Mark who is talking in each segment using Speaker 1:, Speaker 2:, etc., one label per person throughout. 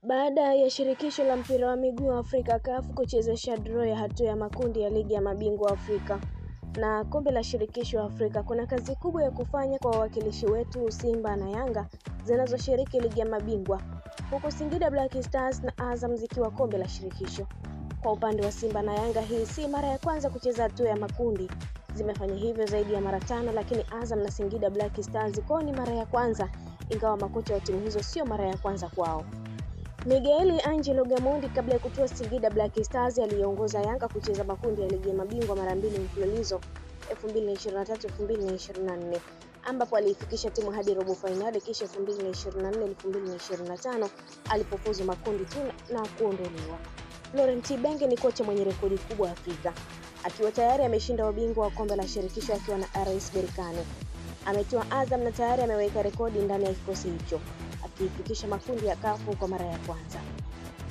Speaker 1: Baada ya shirikisho la mpira wa miguu Afrika CAF kuchezesha draw ya hatua ya makundi ya ligi ya mabingwa Afrika na kombe la shirikisho Afrika, kuna kazi kubwa ya kufanya kwa wawakilishi wetu Simba na Yanga zinazoshiriki ligi ya mabingwa, huku Singida Black Stars na Azam zikiwa kombe la shirikisho. Kwa upande wa Simba na Yanga, hii si mara ya kwanza kucheza hatua ya makundi. Zimefanya hivyo zaidi ya mara 5, lakini Azam na Singida Black Stars kwao ni mara ya kwanza, ingawa makocha wa timu hizo sio mara ya kwanza kwao. Miguel Angelo Gamondi, kabla ya kutua Singida Black Stars, aliongoza Yanga kucheza makundi ya ligi ya mabingwa mara 2 mfululizo 2023-2024, ambapo aliifikisha timu hadi robo finali, kisha 2024-2025 alipofuzu makundi tu na kuondolewa. Laurent Ibenge ni kocha mwenye rekodi kubwa Afrika, akiwa tayari ameshinda ubingwa wa kombe la shirikisho akiwa na RS Berkane. Ametoa Azam na tayari ameweka rekodi ndani ya kikosi hicho, akifikisha makundi ya CAF kwa mara ya kwanza.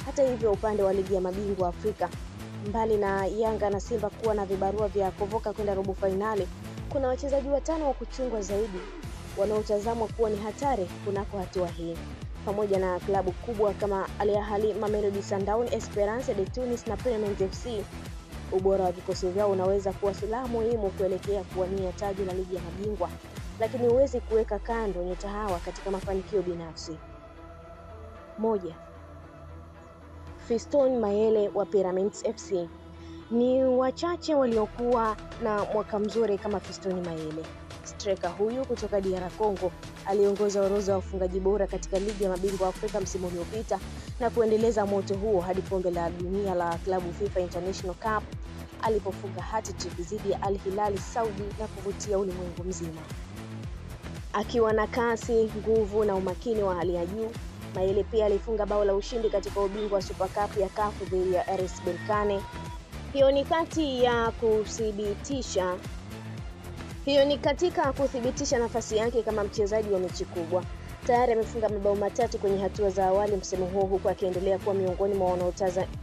Speaker 1: Hata hivyo, upande wa ligi ya mabingwa Afrika, mbali na Yanga na Simba kuwa na vibarua vya kuvuka kwenda robo finali, kuna wachezaji 5 wa kuchungwa zaidi wanaotazamwa kuwa ni hatari kunako hatua hii, pamoja na klabu kubwa kama Al Ahly, Mamelodi Sundowns, Esperance de Tunis na Pyramids FC. Ubora wa vikosi vyao unaweza kuwa silaha muhimu kuelekea kuwania taji la ligi ya mabingwa, lakini huwezi kuweka kando nyota hawa katika mafanikio binafsi. 1. Fiston Mayele wa Pyramids FC. Ni wachache waliokuwa na mwaka mzuri kama Fiston Mayele. Striker huyu kutoka DR Congo aliongoza orodha ya wafungaji bora katika ligi ya mabingwa Afrika msimu uliopita na kuendeleza moto huo hadi kombe la dunia la klabu FIFA International Cup alipofunga hat-trick dhidi ya Al Hilal Saudi na kuvutia ulimwengu mzima. Akiwa na kasi, nguvu na umakini wa hali ya juu, Mayele pia alifunga bao la ushindi katika ubingwa wa Super Cup ya CAF dhidi ya RS Berkane. Hiyo ni katika kuthibitisha nafasi yake kama mchezaji wa mechi kubwa. Tayari amefunga mabao 3 kwenye hatua za awali msimu huu, huku akiendelea kuwa miongoni mwa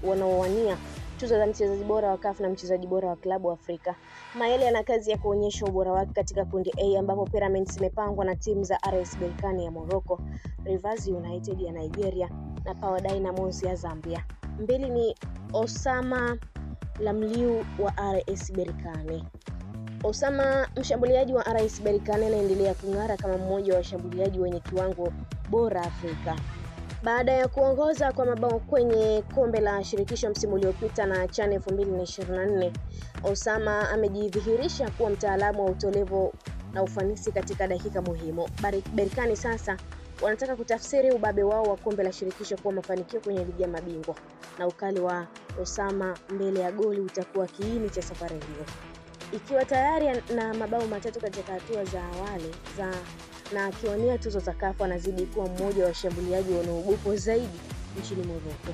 Speaker 1: wanaowania tuzo za mchezaji bora wa CAF na mchezaji bora wa klabu Afrika. Mayele ana kazi ya kuonyesha ubora wake katika kundi A, ambapo Pyramids imepangwa na timu za RS Berkane ya Morocco, Rivers United ya Nigeria na Power Dynamos ya Zambia. 2 ni Osama Lamliu wa RS Berkane. Osama, mshambuliaji wa RS Berkane, anaendelea kung'ara kama mmoja wa washambuliaji wenye kiwango bora Afrika. Baada ya kuongoza kwa mabao kwenye kombe la shirikisho msimu uliopita na CHAN 2024, Osama amejidhihirisha kuwa mtaalamu wa utolevu na ufanisi katika dakika muhimu. Berkane sasa wanataka kutafsiri ubabe wao wa kombe la shirikisho kuwa mafanikio kwenye ligi ya mabingwa, na ukali wa Osama mbele ya goli utakuwa kiini cha safari hiyo. Ikiwa tayari na mabao 3 katika hatua za awali na akiwania tuzo za CAF, anazidi kuwa mmoja wa washambuliaji wanaoogopwa zaidi nchini Morocco.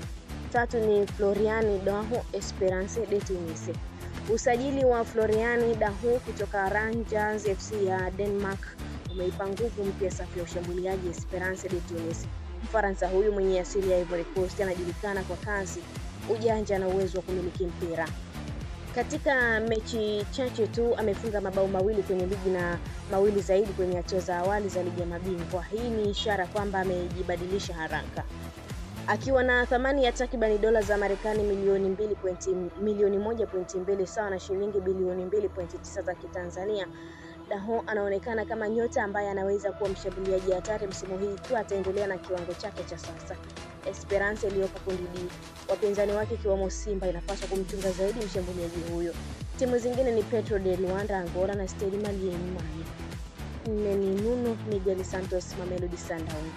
Speaker 1: 3 ni Florian Daho, Esperance de Tunis. Usajili wa Florian Daho kutoka Rangers FC ya Denmark umeipa nguvu mpya safu ya ushambuliaji Esperance de Tunis. Mfaransa huyu mwenye asili ya Ivory Coast anajulikana kwa kasi, ujanja na uwezo wa kumiliki mpira. Katika mechi chache tu amefunga mabao 2 kwenye ligi na 2 zaidi kwenye hatua za awali za ligi ya mabingwa. Hii ni ishara kwamba amejibadilisha haraka. Akiwa na thamani ya takriban dola za Marekani milioni 1.2 sawa na shilingi bilioni 2.9 za Kitanzania, Daho anaonekana kama nyota ambaye anaweza kuwa mshambuliaji hatari msimu huu ikiwa ataendelea na kiwango chake cha sasa. Esperance iliyopo kundi D, wapinzani wake ikiwemo Simba, inapaswa kumchunga zaidi mshambuliaji huyo. Timu zingine ni Petro de Luanda Angola na Stade Malien Mali. 4 ni Nuno Miguel Santos, Mamelodi Sundowns.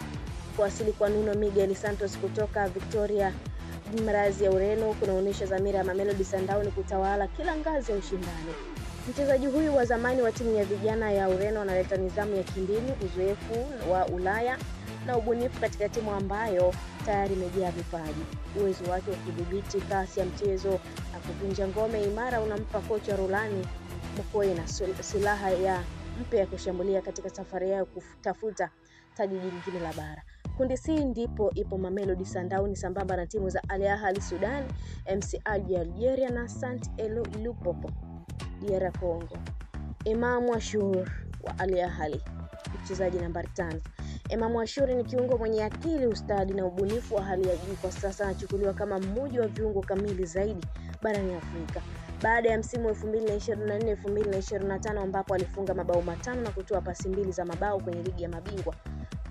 Speaker 1: Kuwasili kwa Nuno Miguel Santos kutoka Victoria Mraz ya Ureno kunaonyesha dhamira ya Mamelodi Sundowns kutawala kila ngazi ya ushindani. Mchezaji huyu wa zamani wa timu ya vijana ya Ureno analeta nidhamu ya kimbinu, uzoefu wa Ulaya na ubunifu katika timu ambayo tayari imejaa vipaji. Uwezo wake wa kudhibiti kasi ya mchezo na kuvunja ngome imara unampa kocha Rolani Mokoena silaha ya mpya ya kushambulia katika safari yao kutafuta taji jingine la bara. Kundi C ndipo ipo Mamelodi Sundowns sambamba na timu za Al Ahly Sudan, MC Alger na Saint Elo Lupopo DR Congo. Imam Ashur wa Al Ahly, mchezaji nambari 5. Emam Ashuri ni kiungo mwenye akili, ustadi na ubunifu wa hali ya juu. Kwa sasa anachukuliwa kama mmoja wa viungo kamili zaidi barani Afrika. Baada ya msimu wa 2024-2025 ambapo alifunga mabao 5 na kutoa pasi 2 za mabao kwenye ligi ya mabingwa,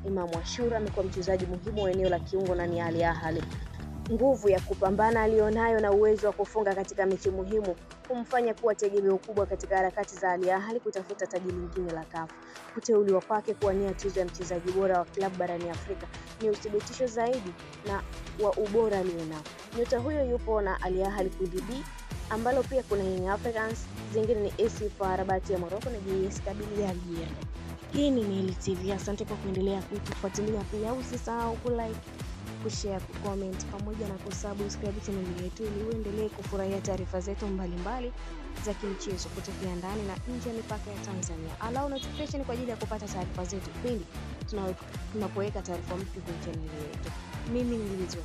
Speaker 1: Emam Ashuri amekuwa mchezaji muhimu wa eneo la kiungo na ni Al Ahly. Nguvu ya kupambana alionayo na uwezo wa kufunga katika mechi muhimu kumfanya kuwa tegemeo kubwa katika harakati za Al Ahly kutafuta taji lingine la CAF. Kuteuliwa kwake kuwania tuzo ya mchezaji bora wa klabu barani Afrika ni uthibitisho zaidi na wa ubora alionao. Nyota huyo yupo na Al Ahly kundi B, ambalo pia kuna Young Africans, zingine ni AC FAR Rabat ya Morocco na JS Kabylie ya Algeria. Hii ni Neli TV. Asante kwa kuendelea kutufuatilia. Pia usisahau kulike, kushare, kucomment pamoja na kusubscribe channel yetu ili uendelee kufurahia taarifa zetu mbalimbali za kimichezo kutoka ndani na nje ya mipaka ya Tanzania. Allow notification kwa ajili ya kupata taarifa zetu pindi tunapoweka taarifa mpya kwenye channel yetu. Mimi ni Liz.